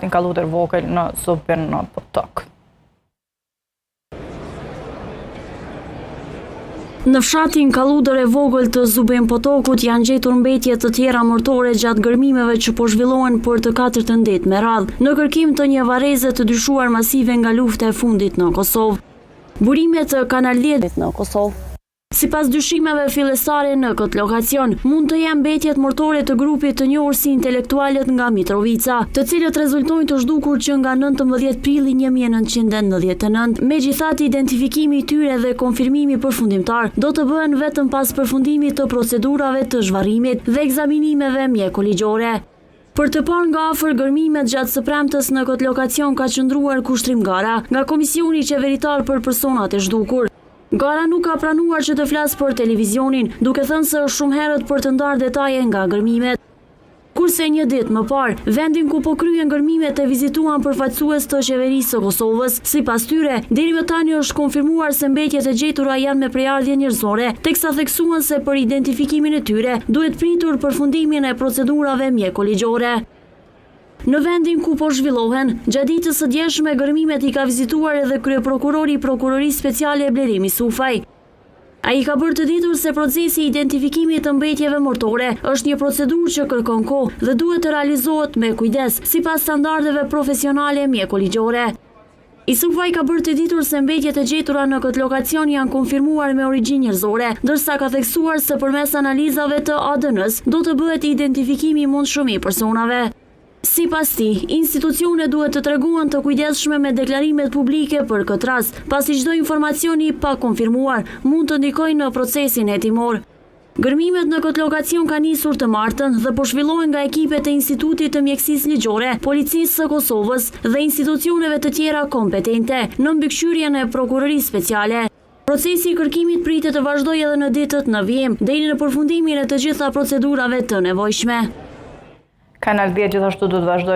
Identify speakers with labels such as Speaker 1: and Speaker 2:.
Speaker 1: Kaludër vogël në Zubin Potok.
Speaker 2: Në fshatin Kaludër e vogël të Zubin Potokut janë gjetur mbetje të tjera mortore gjatë gërmimeve që po zhvillohen për të 14 me radhë në kërkim të një vareze të dyshuar masive nga lufta e fundit në Kosovë. Burimet të kanaljedit në Kosovë. Sipas dyshimeve fillestare në këtë lokacion, mund të jenë mbetjet mortore të grupit të njohur si intelektualët nga Mitrovica, të cilët rezultojnë të zhdukur që nga 19 prilli 1999, megjithatë identifikimi i tyre dhe konfirmimi përfundimtar do të bëhen vetëm pas përfundimit të procedurave të zhvarrimit dhe ekzaminimeve mjekoligjore. Për të parë nga afër gërmimet gjatë së premtës në këtë lokacion ka qëndruar Kushtrim Gara nga Komisioni Qeveritar për Personat e Zhdukur. Gara nuk ka pranuar që të flasë për televizionin, duke thënë se është shumë herët për të ndarë detaje nga gërmimet. Kurse një ditë më parë, vendin ku po kryen gërmimet e vizituan përfaqësues të qeverisë së Kosovës. Sipas tyre, deri më tani është konfirmuar se mbetjet e gjetura janë me prejardhje njerëzore, teksa theksuan se për identifikimin e tyre duhet pritur përfundimin e procedurave mjekoligjore. Në vendin ku po zhvillohen, gjatë ditës së djeshme gërmimet i ka vizituar edhe kryeprokurori i Prokurorisë Speciale Blerimi Sufaj. Ai ka bërë të ditur se procesi i identifikimit të mbetjeve mortore është një procedurë që kërkon kohë dhe duhet të realizohet me kujdes, sipas standardeve profesionale mjekoligjore. I Sufaj ka bërë të ditur se mbetjet e gjetura në këtë lokacion janë konfirmuar me origjinë njerëzore, ndërsa ka theksuar se përmes analizave të ADN-s do të bëhet identifikimi i mundshëm i personave. Sipas tij, institucionet duhet të treguan të kujdesshme me deklarimet publike për këtë rast, pasi çdo informacioni pa konfirmuar mund të ndikojë në procesin hetimor. Gërmimet në këtë lokacion kanë nisur të martën dhe po zhvillohen nga ekipet e Institutit të Mjekësisë Ligjore, Policisë së Kosovës dhe institucioneve të tjera kompetente në mbikëqyrjen e Prokurorisë Speciale. Procesi i kërkimit pritet të vazhdojë edhe në ditët në vijim, deri në përfundimin e të gjitha procedurave të nevojshme.
Speaker 1: Kanal 10 gjithashtu do të vazhdojë